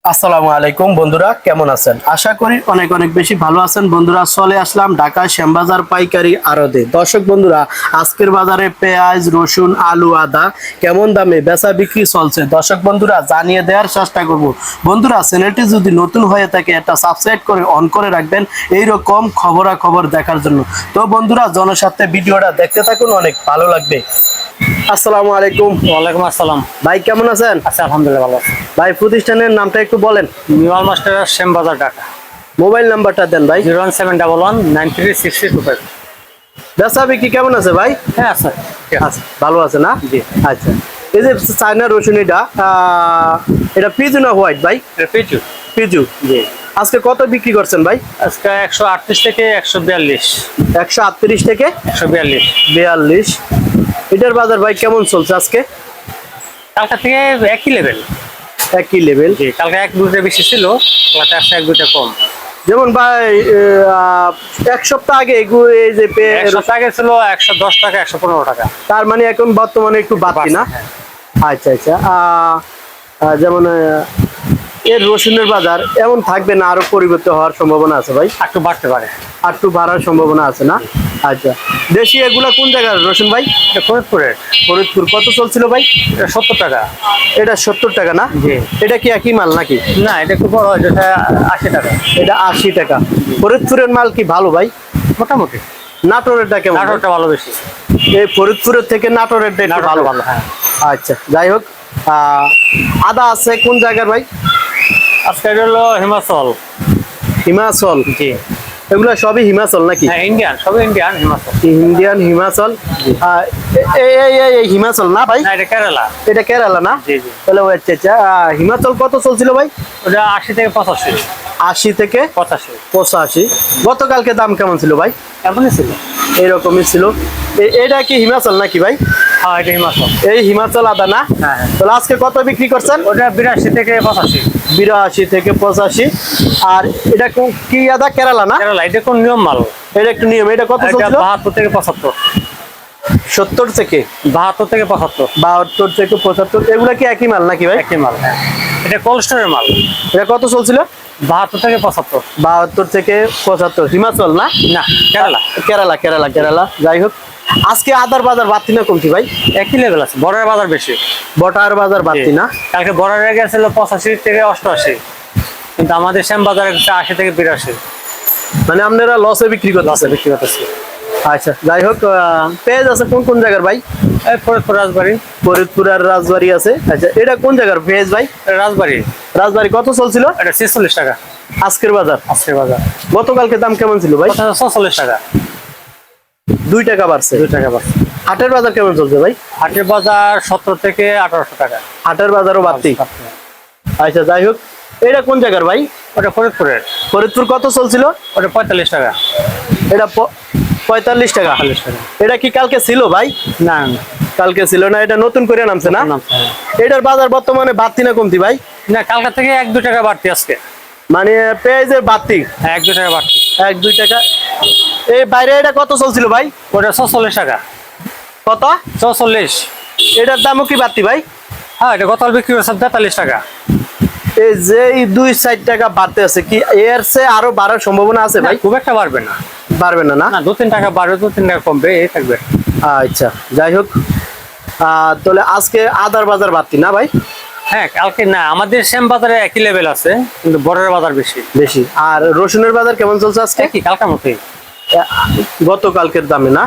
আসসালামু আলাইকুম বন্ধুরা, কেমন আছেন? আশা করি অনেক অনেক বেশি ভালো আছেন। বন্ধুরা, চলে আসলাম ঢাকা শ্যামবাজার পাইকারি আড়তে। দর্শক বন্ধুরা, আজকের বাজারে পেঁয়াজ, রসুন, আলু, আদা কেমন দামে বেচা বিক্রি চলছে দর্শক বন্ধুরা জানিয়ে দেওয়ার চেষ্টা করব। বন্ধুরা, চ্যানেলটি যদি নতুন হয়ে থাকে একটা সাবস্ক্রাইব করে অন করে রাখবেন এইরকম খবরাখবর দেখার জন্য। তো বন্ধুরা, জনস্বার্থে ভিডিওটা দেখতে থাকুন, অনেক ভালো লাগবে। আসসালামু আলাইকুম। ওয়ালাইকুম আসসালাম। ভাই কেমন আছেন? আচ্ছা, আলহামদুলিল্লাহ ভালো আছি। ভাই, প্রতিষ্ঠানের নামটা একটু বলেন। নিউয়াল মাস্টার শ্যামবাজার ঢাকা। মোবাইল নাম্বারটা দেন ভাই। 01711933625। বেচা বিক্রি কেমন আছে ভাই? হ্যাঁ আচ্ছা, আচ্ছা, ভালো আছে না? জি। আচ্ছা, এই যে চায়না রসুন, এটা পিজু না হোয়াইট ভাই? এটা পিচু। পিজু। জি। আজকে কত বিক্রি করছেন ভাই? আজকে 138 থেকে 142। 138 থেকে 142। 42। এটার বাজার ভাই কেমন চলছে আজকে? কালকা থেকে একই লেভেল। একই লেভেল? জি, কালকে এক দুইটা বেশি ছিল, কালকে আসছে এক দুইটা কম। যেমন ভাই এক সপ্তাহ আগে এই যে এক সপ্তাহ আগে ছিল 110 টাকা, 115 টাকা। তার মানে এখন বর্তমানে একটু বাড়তি না? হ্যাঁ। আচ্ছা আচ্ছা। যেমন এর রসুনের বাজার এমন থাকবে না, আরো পরিবর্তন হওয়ার সম্ভাবনা আছে ভাই? একটু বাড়তে পারে। আর একটু বাড়ার সম্ভাবনা আছে না? আচ্ছা, দেশি এগুলা কোন জায়গার রসুন ভাই? এটা ফরিদপুরের। ফরিদপুর। কত চলছিল ভাই? এটা 70 টাকা। এটা 70 টাকা না? জি। এটা কি একই মাল নাকি? না, এটা একটু বড় হয়, যেটা 80 টাকা। এটা 80 টাকা। ফরিদপুরের মাল কি ভালো ভাই? মোটামুটি। নাটোরেরটা কেমন? নাটোরটা ভালো বেশি। এই ফরিদপুরের থেকে নাটোরেরটা একটু ভালো। ভালো, হ্যাঁ। আচ্ছা, যাই হোক। আদা আছে কোন জায়গার ভাই? আজকে এটা হলো হিমাচল। হিমাচল? জি। এগুলা সবই হিমাচল নাকি? হ্যাঁ, ইন্ডিয়ান, সব ইন্ডিয়ান। হিমাচল। ইন্ডিয়ান হিমাচল। এই হিমাচল না ভাই? না, এটা কেরালা। এটা কেরালা না? জি জি। তাহলে আচ্ছা আচ্ছা। হিমাচল কত চলছিল ভাই? ওটা 80 থেকে 85। 80 থেকে 85। 85। গতকালকে দাম কেমন ছিল ভাই? এমনই ছিল। এইরকমই ছিল। এটা কি হিমাচল নাকি ভাই? হ্যাঁ, এটা হিমাচল। এই হিমাচল আদা না? হ্যাঁ হ্যাঁ। তাহলে আজকে কত বিক্রি করছেন? ওটা 82 থেকে 85। 82 থেকে 85। আর এটা কি আদা? কেরালা না? কেরালা। এটা কোন নিয়ম মাল? এটা একটু নিয়ম। এটা কত এটা চলছিল? 72 থেকে 75। 70 থেকে 72 থেকে 75। 72 থেকে 75। এগুলা কি একই মাল নাকি ভাই? একই মাল, হ্যাঁ। এটা কোল্ড স্টোরের মাল। এটা কত চলছিল? 72 থেকে 75। 72 থেকে 75। হিমাচল না? না, কেরালা। কেরালা কেরালা কেরালা। যাই হোক, আজকে আদার বাজার বাড়তি না কমতি ভাই? একই লেভেল আছে, বর্ডারের বাজার বেশি। বটার বাজার বাড়তি না? কালকে বর্ডারে গেছিল 85 থেকে 88, কিন্তু আমাদের শ্যাম বাজারে 80 থেকে 82 মানে আপনারা লসে বিক্রি লসে করতেছেন? বিক্রি করতেছি। আচ্ছা, যাই হোক। পেঁয়াজ আছে কোন কোন জায়গার ভাই? এই ফরিদপুর, রাজবাড়ি। ফরিদপুর আর রাজবাড়ি আছে। আচ্ছা, এটা কোন জায়গার পেঁয়াজ ভাই? এটা রাজবাড়ি। রাজবাড়ি। কত চলছিল এটা 46 টাকা আজকের বাজার? আজকের বাজার। গতকালকে দাম কেমন ছিল ভাই? 46 টাকা। 2 টাকা বাড়ছে। 2 টাকা বাড়ছে। হাটের বাজার কেমন চলছে ভাই? হাটের বাজার 17 থেকে 1800 টাকা। হাটের বাজারও বাড়তি। আচ্ছা, যাই হোক। এটা কোন জায়গার ভাই? ওটা ফরিদপুরের। ফরিদপুর। কত চলছিল? ওটা 45 টাকা। এটা 45 টাকা। 45 টাকা। এটা কি কালকে ছিল ভাই? না না, কালকে ছিল না, এটা নতুন করে নামছে না? নামছে, হ্যাঁ। এটার বাজার বর্তমানে বাড়তি না কমতি ভাই? না, কালকা থেকে 1-2 টাকা বাড়তি আজকে। মানে পেঁয়াজের বাড়তি হ্যাঁ, 1-2 টাকা বাড়তি। 1-2 টাকা। এই বাইরে এটা কত চলছিল ভাই? ওটা 46 টাকা। কত? 46। এটার দামও কি বাড়তি ভাই? হ্যাঁ, এটা গতকাল বিক্রি করছে 43 টাকা। এই যে 2-4 টাকা বাড়তে আছে, কি এর চেয়ে আরো বাড়ার সম্ভাবনা আছে ভাই? খুব একটা বাড়বে না। বাড়বে না? না, না, 2-3 টাকা বাড়বে, 2-3 টাকা কমবে, এই থাকবে। আচ্ছা, যাই হোক। তাহলে আজকে আদার বাজার বাড়তি না ভাই? হ্যাঁ, কালকে না, আমাদের শ্যাম বাজারে একই লেভেল আছে, কিন্তু বর্ডারের বাজার বেশি। বেশি। আর রসুনের বাজার কেমন চলছে আজকে? একই, কালকার মতোই। গতকালকের দামে না?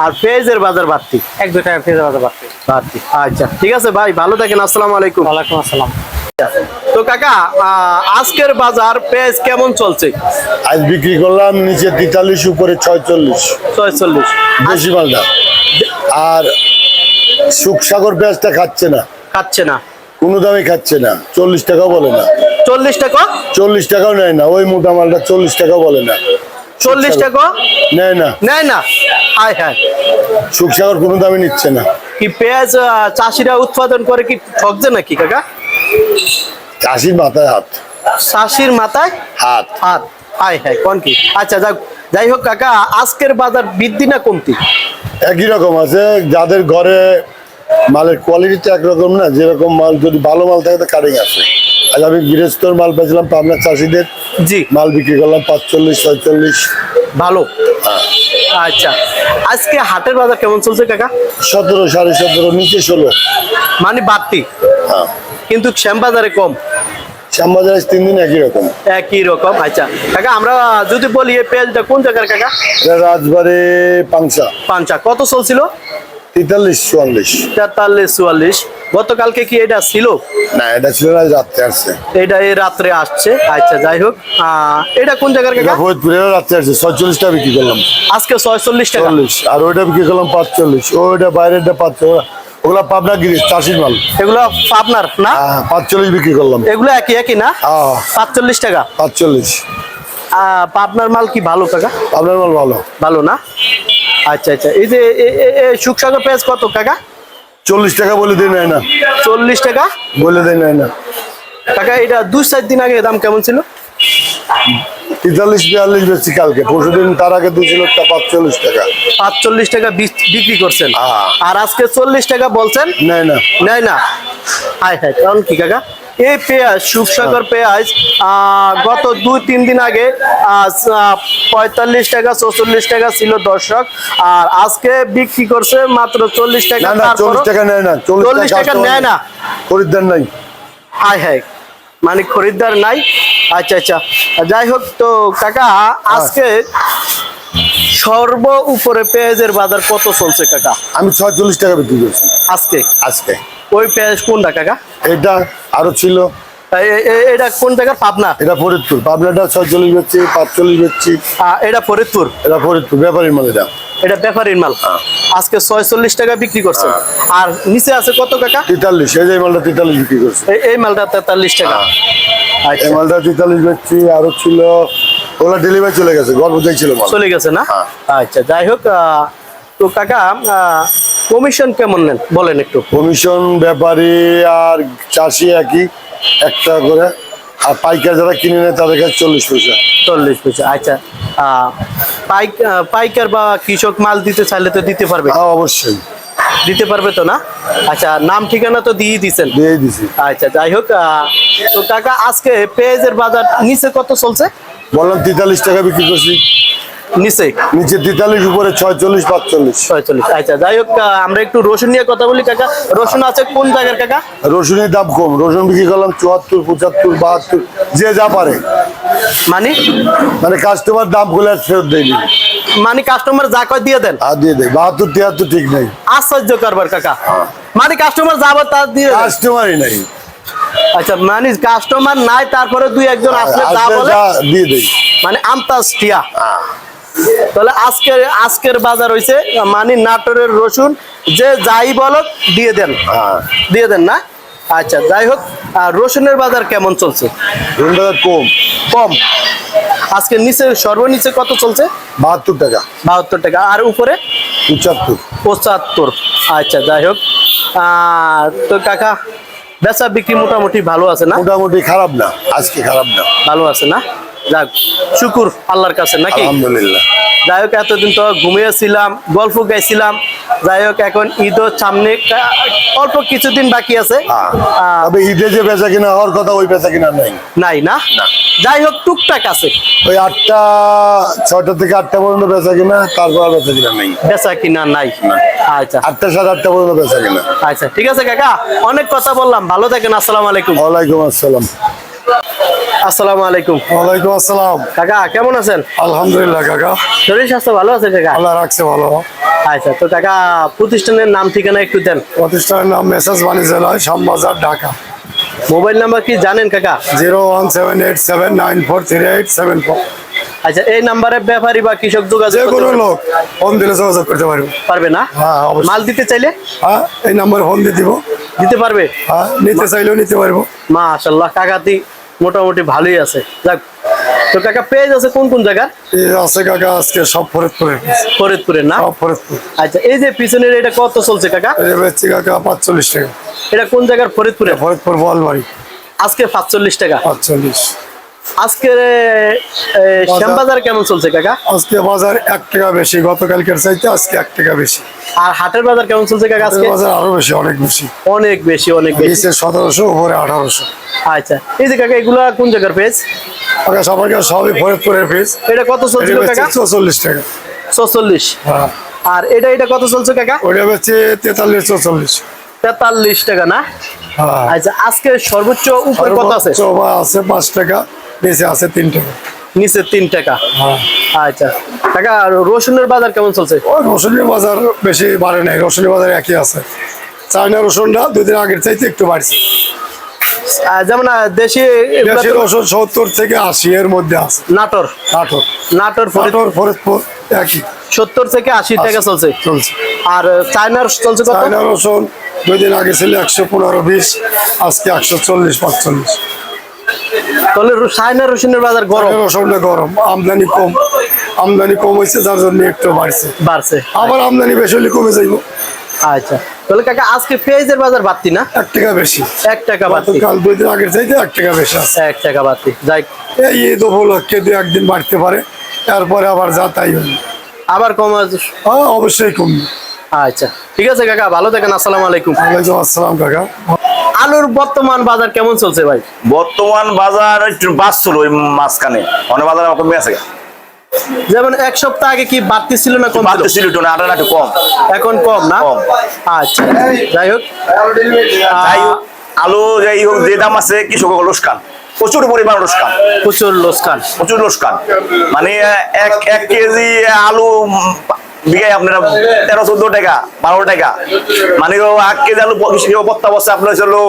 আর পেঁয়াজের বাজার বাড়তি? 1-2 টাকা পেঁয়াজের বাজার বাড়তি। বাড়তি। আচ্ছা, ঠিক আছে ভাই, ভালো থাকেন। আসসালামু আলাইকুম। ওয়ালাইকুম আসসালাম। তো কাকা, আজকের বাজার পেঁয়াজ কেমন চলছে? আজ বিক্রি করলাম নিচে 43, উপরে 46। 46। বেশি মালটা। আর সুখসাগর পেঁয়াজটা খাচ্ছে না, খাচ্ছে না? কোনো দামে খাচ্ছে না। 40 টাকাও বলে না। 40 টাকা? 40 টাকাও নেয় না। ওই মোটা মালটা 40 টাকাও বলে না। 40 টাকা নেয় না। নেয় না? হায় হায়। সুখসাগর কোনো দামে নিচ্ছে না। কি পেঁয়াজ চাষিরা উৎপাদন করে কি ঠকছে নাকি কাকা? চাষির মাথায় হাত। চাষির মাথায় হাত। হাত? হায় হায়, কোন কি? আচ্ছা, যাই হোক কাকা, আজকের বাজার বৃদ্ধি না কমতি? একই রকম আছে। যাদের ঘরে মালের কোয়ালিটিটা একরকম না, যেরকম মাল যদি ভালো মাল থাকে তো কাটিং আছে। আজ আমি গৃহস্থর মাল বেচলাম, পাবনা চাষিদের জি মাল বিক্রি করলাম 45, 46। ভালো। আচ্ছা, আজকে হাটের বাজার কেমন চলছে কাকা? 17, 17.5, নিচে 16। মানে বাড়তি, হ্যাঁ, কিন্তু শ্যামবাজারে কম। শ্যামবাজার 3 দিন একই রকম। একই রকম। আচ্ছা কাকা, আমরা যদি বলি এই পেঁয়াজটা কোন জায়গার কাকা? এটা রাজবাড়ি পাংশা, পাঞ্চা কত চলছিল? 43, 44। 43, 44। গতকালকে কি এটা ছিল? না, এটা ছিল না, রাত্রে আসছে। এটা এই রাত্রে আসছে। আচ্ছা যাই হোক, এটা কোন জায়গার এটা কাকা? ফরিদপুরের রাত্রে আসছে, 46 টাকা বিক্রি করলাম। আজকে 46 টাকা। 40, আর ওইটা বিক্রি করলাম 45। ওইটা বাইরেটা 45। ওগুলা পাবনা গিরিশ চাষির মাল। এগুলো আপনার না? হ্যাঁ, 45 বিক্রি করলাম। এগুলো একই একই না? হ্যাঁ, 45 টাকা। 45। আপনার মাল কি ভালো কাকা? আপনার মাল ভালো। ভালো না? আচ্ছা আচ্ছা, এই যে সুখসাগর পেঁয়াজ কত কাকা? 40 টাকা বলে দেয় নাই না, 40 টাকা বলে দেয় নাই না। কাকা। এটা 2-4 দিন আগে দাম কেমন ছিল? 43, 42 বেশি কালকে। পরশুদিন তার আগে দিয়েছিল 45 টাকা। 45 টাকা বিক্রি করছেন, হ্যাঁ। আর আজকে 40 টাকা বলছেন। নাই না, নেয় না? হাই হাই, কারণ কি কাকা? এই পেঁয়াজ সুখসাগর পেঁয়াজ গত 2-3 দিন আগে 45 টাকা 44 টাকা ছিল দর্শক, আর আজকে বিক্রি করছে মাত্র 40 টাকা। না না, 40 টাকা নেয় না, 40 টাকা নেয় না। খরিদ্দার নাই। হাই হাই, মানে খরিদ্দার নাই। আচ্ছা আচ্ছা, যাই হোক তো কাকা, আজকে সর্ব উপরে পেঁয়াজের বাজার কত চলছে কাকা? আমি 46 টাকা বিক্রি করছি আজকে আজকে। ওই পেঁয়াজ কোনটা কাকা? এটা আরো ছিল। এটা কোন জায়গার? পাবনা? এটা ফরিদপুর। পাবনাটা 46 বেচছি, 45 বেচছি। এটা ফরিদপুর। এটা ফরিদপুর ব্যাপারীর মাল। এটা এটা ব্যাপারীর মাল। আজকে 46 টাকা বিক্রি করছে। আর নিচে আছে কত কাকা? 43। এই যে এই মালটা 43 বিক্রি করছি। এই মালটা 43 টাকা। আচ্ছা, এই মালটা 43 বেচছি। আরো ছিল, ওগুলা ডেলিভারি চলে গেছে, গর্ভতেই ছিল মাল। চলে গেছে না? হ্যাঁ। আচ্ছা যাই হোক, তো কাকা কমিশন কেমন নেন বলেন একটু? কমিশন ব্যাপারী আর চাষি একই, 1 টাকা করে। আর পাইকার যারা কিনে নেয় তাদের কাছে 40 পয়সা। 40 পয়সা। আচ্ছা, পাইকার বা কৃষক মাল দিতে চাইলে তো দিতে পারবে? হ্যাঁ, অবশ্যই দিতে পারবে তো না? আচ্ছা, নাম ঠিকানা তো দিয়ে দিচ্ছেন। দিয়ে দিছি। আচ্ছা যাই হোক, তো কাকা আজকে পেঁয়াজের বাজার নিচে কত চলছে? বললাম 43 টাকা বিক্রি করছি। নিচে নিচে 43, উপরে 46, 45। 46। আচ্ছা যাই হোক, আমরা একটু রসুন নিয়ে কথা বলি কাকা। রসুন আছে কোন জায়গার কাকা? রসুনের দাম কম। রসুন বিক্রি করলাম 74, 75, 72, যে যা পারে। মানে কাস্টমার দাম গুলো আর ফেরত দেয়নি। মানে কাস্টমার যা কয় দিয়ে দেন? আর দিয়ে দেয় 72, 73 ঠিক নাই। আশ্চর্য কারবার কাকা। মানে কাস্টমার যাবে তার দিয়ে দেন? কাস্টমারই নাই। আচ্ছা, মানে কাস্টমার নাই, তারপরে 2-1 জন আসলে যা আসলে বলে যা দিয়ে দেয়। মানে আমতাস টিয়া। তাহলে আজকের বাজার হইছে মানে নাটোরের রসুন যে যাই বলো দিয়ে দেন। হ্যাঁ, দিয়ে দেন না? আচ্ছা যাই হোক, রসুনের বাজার কেমন চলছে? রসুন বাজার কম। কম। আজকে নিচে সর্বনিচে কত চলছে? 72 টাকা। 72 টাকা। আর উপরে 75। 75। আচ্ছা যাই হোক, তো কাকা বেচা বিক্রি মোটামুটি ভালো আছে না? মোটামুটি খারাপ না, আজকে খারাপ না। ভালো আছে না? যাক, শুকুর আল্লাহর কাছে নাকি? আলহামদুলিল্লাহ। যাই হোক, এতদিন তো ঘুমিয়েছিলাম, গল্প গাইছিলাম। যাই হোক, এখন ঈদও সামনে, অল্প কিছুদিন বাকি আছে। তবে ঈদে যে বেচা কিনা হওয়ার কথা, ওই বেচা কিনা নাই। নাই না? যাই হোক, টুকটাক আছে। ওই 6টা থেকে 8টা পর্যন্ত বেচা কিনা, তারপর আর বেচা কিনা নেই। বেচা কিনা নাই? আচ্ছা 8টা, 8:30 পর্যন্ত বেচা কিনা। আচ্ছা, ঠিক আছে কাকা, অনেক কথা বললাম, ভালো থাকেন। আসসালামু আলাইকুম। ওয়ালাইকুম আসসালাম। আসসালামু আলাইকুম। ওয়ালাইকুম আসসালাম। কাকা কেমন আছেন? আলহামদুলিল্লাহ কাকা, শরীর স্বাস্থ্য ভালো আছে কাকা? আল্লাহ রাখছে ভালো। আচ্ছা, তো কাকা প্রতিষ্ঠানের নাম ঠিকানা একটু দেন। প্রতিষ্ঠানের নাম মেসাজ বাণিজ্যালয়, শ্যামবাজার, ঢাকা। মোবাইল নাম্বার কি জানেন কাকা? 01787943874। আচ্ছা, এই নাম্বারে ব্যাপারী বা কৃষক যোগাযোগ যে করতে কোনো পারবে? লোক ফোন দিলে যোগাযোগ করতে পারবে। পারবে না? হ্যাঁ, অবশ্যই। মাল দিতে চাইলে হ্যাঁ, এই নাম্বারে ফোন দিয়ে দিব। দিতে পারবে? হ্যাঁ, নিতে চাইলেও নিতে পারবো। মাশাআল্লাহ, কাকাতি মোটামুটি ভালোই আছে। যাক, তো কাকা পেঁয়াজ আছে কোন কোন জায়গা? এই আছে কাকা, আজকে সব ফরিদপুরে। ফরিদপুরে না? সব ফরিদপুর। আচ্ছা, এই যে পিছনের এটা কত চলছে কাকা? এই বেচছি কাকা 45 টাকা। এটা কোন জায়গার? ফরিদপুরে। ফরিদপুর বোয়ালবাড়ি। আজকে 45 টাকা। 45। আজকে শ্যামবাজার কেমন চলছে কাকা? আজকে বাজার 1 টাকা বেশি, গতকালকের চাইতে আজকে 1 টাকা বেশি। আর হাটের বাজার কেমন চলছে কাকা আজকে? বাজার আরো বেশি, অনেক বেশি, অনেক বেশি, অনেক বেশি। নিচে 1700, উপরে 1800। আচ্ছা, এই যে কাকা এগুলা কোন জায়গার পেজ? আগে সবাইকে সবই ফরিদপুরের পিস। এটা কত চলছিল কাকা? 44 টাকা। 44। হ্যাঁ, আর এটা কত চলছে কাকা? ওইটা হচ্ছে 43 44। 43 টাকা না? হ্যাঁ, আচ্ছা, আজকে সর্বোচ্চ উপরে কত আছে? চোবা আছে 5 টাকা, নিচে আছে 3 টাকা। নিচে 3 টাকা। হ্যাঁ, আচ্ছা কাকা, আর রসুনের বাজার কেমন চলছে? ওই রসুনের বাজার বেশি বাড়ে নাই, রসুনের বাজার একই আছে। চায়না রসুনটা 2 দিন আগের চাইতে একটু বাড়ছে। যেমন দেশি দেশি রসুন 70 থেকে 80 এর মধ্যে আছে। নাটোর নাটোর নাটোর ফরিদপুর একই 70 থেকে 80 টাকা চলছে। চলছে। আর চায়নার চলছে কত? চায়না রসুন 2 দিন আগে ছিল 115-20, আজকে 140-45। তাহলে চায়না রসুনের বাজার গরম। চায়না রসুনটা গরম, আমদানি কম হয়েছে, যার জন্য একটু বাড়ছে। আবার আমদানি বেশি হলে কমে যাইব। আচ্ছা, তাহলে কাকা আজকে পেঁয়াজের বাজার বাড়তি না? 1 টাকা বেশি। 1 টাকা বাড়তি। কাল 2 দিন আগের চাইতে 1 টাকা বেশি আছে। 1 টাকা বাড়তি। যাই, এই ঈদ উপলক্ষে 2-1 দিন বাড়তে পারে, তারপরে আবার যা তাই হবে। আবার কম। হ্যাঁ, অবশ্যই কমবে। আচ্ছা, ঠিক আছে কাকা, ভালো থাকেন। আসসালামু আলাইকুম। ওয়ালাইকুম আসসালাম কাকা। আলুর বর্তমান বাজার কেমন চলছে ভাই? বর্তমান বাজার একটু বাড়ছিল, ওই মাঝখানে অনেক বাজার কমে আছে। যেমন এক সপ্তাহ আগে কি বাড়তি ছিল না কম ছিল? বাড়তেছিল একটু না, আটা একটু কম। এখন কম না? কম। আচ্ছা, যাই হোক, তাই আলু যাই হোক, যে দাম আছে কৃষক লোকসান, প্রচুর পরিমাণ লোকসান, প্রচুর লোকসান। প্রচুর লোকসান। মানে এক কেজি আলু বিঘায় আপনারা 13-14 টাকা, 12 টাকা। মানে 1 কেজি আলু বত্তা বসছে আপনার হলো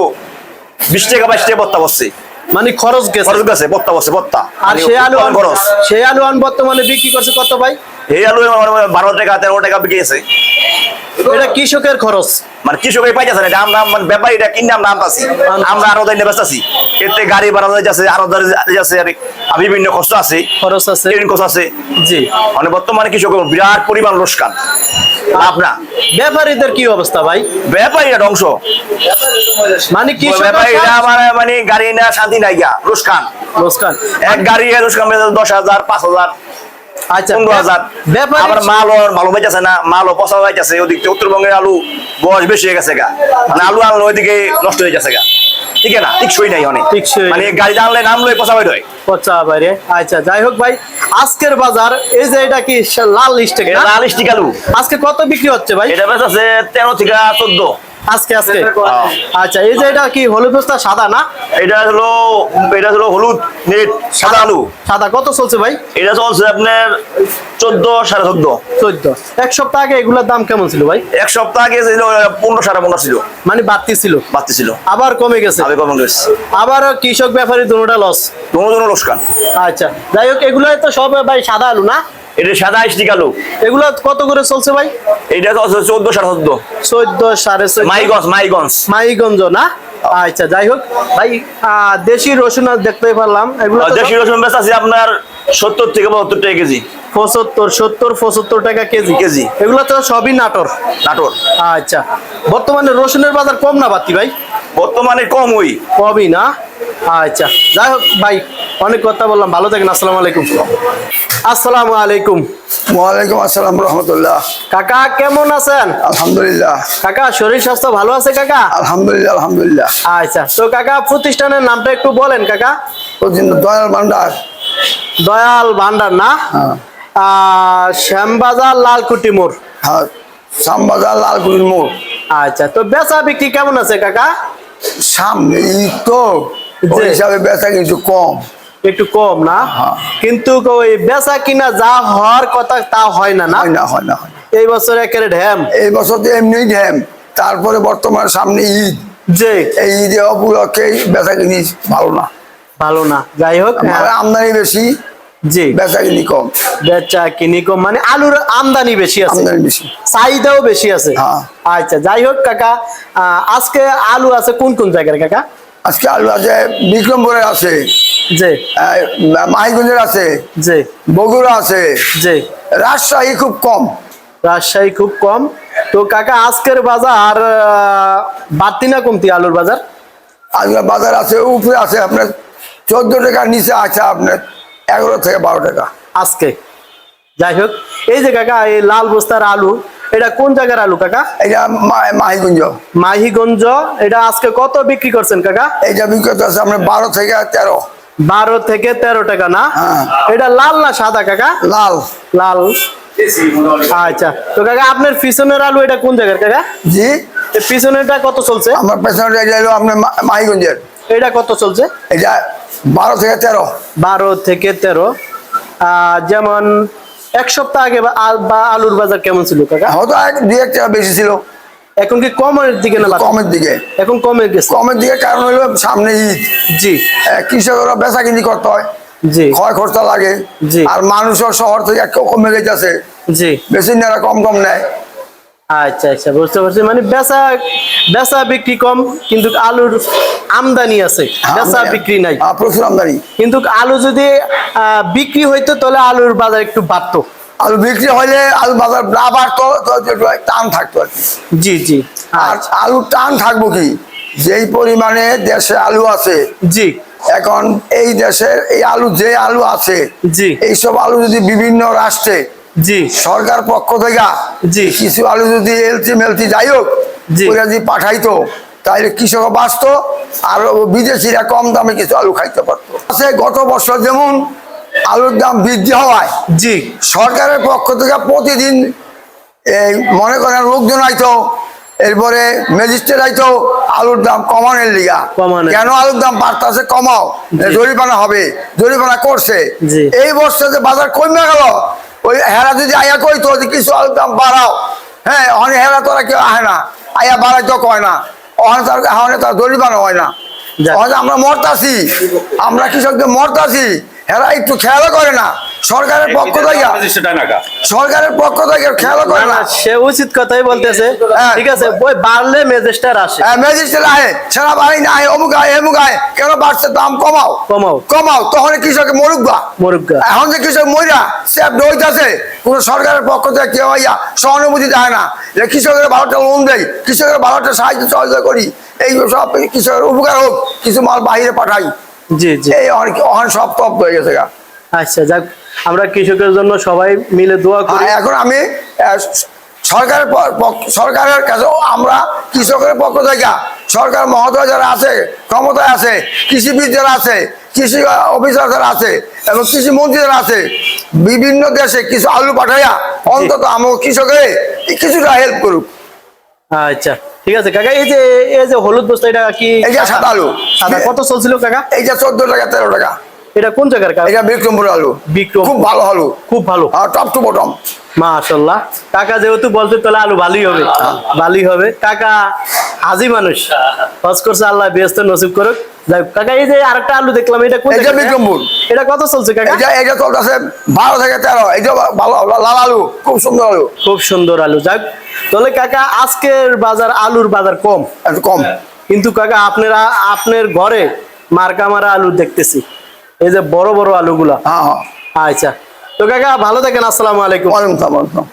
20 টাকা, 22 টাকা বত্তা বসছে। মানে খরচ গেছে। খরচ গেছে, বত্তা বসছে, বত্তা। আর মানে সেই আলু কম খরচ। সেই আলু বর্তমানে বিক্রি করছে কত ভাই? এই আলু 12 টাকা, 13 টাকা বিকেছে। এটা কৃষকের খরচ। মানে কৃষক পাইতেছে না, এটা আমরা মানে ব্যাপারীরা কিনে আমরা আনতাছি, আমরা আরো দাই বেচতাছি। এতে গাড়ি ভাড়া যাচ্ছে, আরো যাচ্ছে, আর বিভিন্ন খরচ আছে, খরচ আছে। ট্রেন খরচ আছে। জি। মানে বর্তমানে কৃষক বিরাট পরিমাণ লোকসান, লাভ না। ব্যাপারীদের কি অবস্থা ভাই? ব্যাপারীরা ধ্বংস। মানে কৃষক ব্যাপারীরা মানে গাড়ি না শান্তি নাই গা, লোকসান। লোকসান। এক গাড়ি লোকসান 10,000, 5,000, আচ্ছা, 15,000। ব্যাপারী আবার মালও ভালো পাইতেছে না, মালও পচা পাইতেছে। ওদিকে উত্তরবঙ্গের আলু বয়স বেশি হয়ে গেছে গা, মানে আলু আনলো ওইদিকে নষ্ট হয়ে গেছে গা। ঠিক না, টিকসই নাই অনেক। টিকসই। মানে গাড়ি আনলে নামলো পচা বাইর হয়। পচা বাইরে। আচ্ছা, যাই হোক ভাই, আজকের বাজার এই যে এটা কি লাল লিস্টে এটা 40 টাকা আলু। আজকে কত বিক্রি হচ্ছে ভাই? এটা বেশ আছে 13 থেকে 14। আজকে আচ্ছা, এই যে এটা কি হলুদ বস্তা সাদা না? এটা হলো হলুদ নেট সাদা আলু। সাদা কত চলছে ভাই? এটা চলছে আপনার 14, 14.5। 14। এক সপ্তাহ আগে এগুলোর দাম কেমন ছিল ভাই? এক সপ্তাহ আগে ছিল 15, 15.5 ছিল। মানে বাড়তি ছিল, বাড়তি ছিল, আবার কমে গেছে। আগে কমে গেছে। আবার কৃষক ব্যাপারী দুটোটা লস। দুটো লোকসান। আচ্ছা, যাই হোক, এগুলো তো সব ভাই সাদা আলু না? এটা সাদা 20 টাকা আলু। এগুলো কত করে চলছে ভাই? এটা চলছে 14, 14.5। 14, 14.5। মাইগঞ্জ না? আচ্ছা, যাই হোক ভাই, দেশি রসুন দেখতে পারলাম, এগুলো দেশি রসুন বেচা আছে আপনার 70 থেকে 72 টাকা কেজি। 75 টাকা কেজি। এগুলো তো সবই নাটোর। আচ্ছা, বর্তমানে রসুনের বাজার কম না বাড়তি ভাই? বর্তমানে কমই না? আচ্ছা, যাই হোক ভাই, অনেক কথা বললাম, ভালো থাকেন। আসসালামু আলাইকুম। আসসালামু আলাইকুম। ওয়ালাইকুম আসসালাম রহমতুল্লাহ। কাকা কেমন আছেন? আলহামদুলিল্লাহ। কাকা শরীর স্বাস্থ্য ভালো আছে কাকা? আলহামদুলিল্লাহ আলহামদুলিল্লাহ। আচ্ছা, তো কাকা প্রতিষ্ঠানের নামটা একটু বলেন কাকা। দয়াল ভান্ডার। দয়াল ভান্ডার না? হ্যাঁ। শ্যামবাজার লালকুটি মোড়। হ্যাঁ, শ্যামবাজার লালকুটির মোড়। আচ্ছা, তো বেচা বিক্রি কেমন আছে কাকা? সামনে ঈদ তো, ওই হিসাবে বেচা কিছু কম। একটু কম না? হ্যাঁ। কিন্তু ওই বেচা কিনা যা হওয়ার কথা তা হয় না। হয় না। এই বছর একেবারে ঢ্যাম। এই বছর তো এমনি ঢ্যাম, তারপরে বর্তমান সামনে ঈদ। যে এই ঈদে উপলক্ষে বেচা কিনি ভালো না। যাই হোক, আমদানি বেশি, জি, বেচা কিনি কম। বেচা কিনি কম মানে আলুর আমদানি বেশি আছে, আমদানি বেশি, চাহিদাও বেশি আছে। হ্যাঁ। আচ্ছা, যাই হোক কাকা, আজকে আলু আছে কোন কোন জায়গায় কাকা? আজকে আলু আছে বিক্রমপুরের আছে, যে মাহিগঞ্জের আছে, যে বগুড়া আছে, যে রাজশাহী খুব কম। রাজশাহী খুব কম। তো কাকা আজকের বাজার বাড়তি না কমতি আলুর বাজার? আজকে বাজার আছে উপরে আছে আপনার 14 টাকার নিচে আছে আপনার 11 থেকে 12 টাকা। আজকে যাই হোক, এই যে কাকা এই লাল বস্তার আলু, এটা কোন জায়গার আলু কাকা? এটা মাহিগঞ্জ। মাহিগঞ্জ। এটা আজকে কত বিক্রি করছেন কাকা? এটা বিক্রি আছে আপনার 12 থেকে 13। 12 থেকে 13 টাকা না? হ্যাঁ। এটা লাল না সাদা কাকা? লাল। লাল। আচ্ছা, তো কাকা আপনার পিছনের আলু এটা কোন জায়গার কাকা? জি, এই পিছনেরটা কত চলছে? আমার পেছনে এটা হলো আপনার মাহিগঞ্জের। এটা কত চলছে? এটা 12 থেকে 13। 12 থেকে 13। যেমন এক সপ্তাহ আগে বা আলুর বাজার কেমন ছিল কাকা? হয়তো 1-2 টাকা বেশি ছিল। এখন কি কমের দিকে না কমের দিকে? এখন কমে গেছে। কমের দিকে কারণ হলো সামনে ঈদ। জি কৃষকরা বেচা কিনি করতে হয়, জি ক্ষয় খরচা লাগে। জি। আর মানুষও শহর থেকে একটু কমে গেছে, জি। বেশি নেরা কম নেয়। আচ্ছা আচ্ছা, বুঝতে পারছি। মানে বেচা বিক্রি কম, কিন্তু আলুর আমদানি আছে, বেচা বিক্রি নাই। প্রচুর আমদানি। কিন্তু আলু যদি বিক্রি হইতো তাহলে আলুর বাজার একটু বাড়তো। আলু বিক্রি হইলে আলু বাজার না বাড়তো তো টান থাকতো আর কি। জি জি। আর আলুর টান থাকবো কি, যেই পরিমাণে দেশে আলু আছে, জি এখন এই দেশের এই আলু যে আলু আছে, জি এইসব আলু যদি বিভিন্ন রাষ্ট্রে জি সরকার পক্ষ থেকে জি কিছু আলু যদি এলচি মেলচি যাই হোক জি। ওরা যদি পাঠাইতো, তাহলে কৃষক বাঁচতো, আর বিদেশিরা কম দামে কিছু আলু খাইতে পারতো। আছে গত বছর যেমন আলুর দাম বৃদ্ধি হওয়ায় জি সরকারের পক্ষ থেকে প্রতিদিন এই মনে করেন লোকজন আইতো, এরপরে ম্যাজিস্ট্রেট আইতো আলুর দাম কমানোর লিগা। কমানোর। কেন আলুর দাম বাড়তেছে, কমাও, জরিমানা হবে, জরিমানা করছে। জি। এই বছর যে বাজার কমে গেল, ওই হেরা যদি আয়া কইতো যে কিছু আলুর দাম বাড়াও, হ্যাঁ অনেক হেরা তোরা কেউ আহে না, আয়া বাড়াইতো কয় না, ওখানে তার জরিমানা হয় না। যাক। ওখানে আমরা মরতাছি, আমরা কৃষকদের মরতাছি, হেরা একটু খেয়াল করে না। সরকারের পক্ষ থেকে সরকারের পক্ষ থেকে খেয়াল করে না। সে উচিত কথাই বলতেছে। হ্যাঁ। ঠিক আছে, বই বাড়লে মেজেস্টার আসে। ম্যাজিস্ট্রেট আহে, সেনাবাহিনী আহে, অমুক আহে, এমুক আহে, কেন বাড়ছে দাম কমাও কমাও কমাও, তখন কৃষকের মরুক। মরুগা। এখন যে কৃষক মরিয়া স্যাপ হইতেছে, কোন সরকারের পক্ষ থেকে কেউ আইয়া সহানুভূতি দেয় না, যে কৃষকের 12টা লোন দেয়, কৃষকের 12টা সাহায্য সহযোগিতা করি, এই সব কৃষকের উপকার হোক, কিছু মাল বাইরে পাঠাই। জি জি। এই অনেক সব তপ্ত হয়ে গেছে গা। আচ্ছা যাক, আমরা কৃষকের জন্য সবাই মিলে দোয়া করি। এখন আমি সরকারের কাছে আমরা কৃষকের পক্ষ থেকে সরকার মহোদয় যারা আছে, ক্ষমতায় আছে, কৃষিবিদ যারা আছে, কৃষি অফিসার যারা আছে এবং কৃষি মন্ত্রী যারা আছে, বিভিন্ন দেশে কিছু আলু পাঠাইয়া অন্তত আমার কৃষকের কিছুটা হেল্প করুক। আচ্ছা ঠিক আছে কাকা, এই যে হলুদ বস্তা, এটা কি? এই যে সাদা আলু, সাদা কত চলছিল কাকা? এই যে 14 টাকা 13 টাকা। এটা কোন জায়গার কাকা? এটা বিক্রমপুর আলু। বিক্রম। খুব ভালো আলু, খুব ভালো, আর টপ টু বটম। মাশাআল্লাহ। কাকা যেহেতু বলতে, তাহলে আলু ভালোই হবে, ভালোই হবে। কাকা হাজি মানুষ, হজ করছে, আল্লাহ বেহেশত নসিব করুক। যাই কাকা, এই যে আরেকটা আলু দেখলাম, এটা কোন এটা জায়গার? বিক্রমপুর। এটা কত চলছে কাকা? এটা চলতেছে 12 থেকে 13। এটা ভালো লাল আলু, খুব সুন্দর আলু। খুব সুন্দর আলু। যাক, তাহলে কাকা আজকের বাজার, আলুর বাজার কম, একটু কম। কিন্তু কাকা আপনার ঘরে মার্কা মারা আলু দেখতেছি, এই যে বড় বড় আলুগুলা। হ্যাঁ হ্যাঁ। আচ্ছা, তো কাকা ভালো থাকেন, আসসালামু আলাইকুম। ওয়ালাইকুম আসসালাম।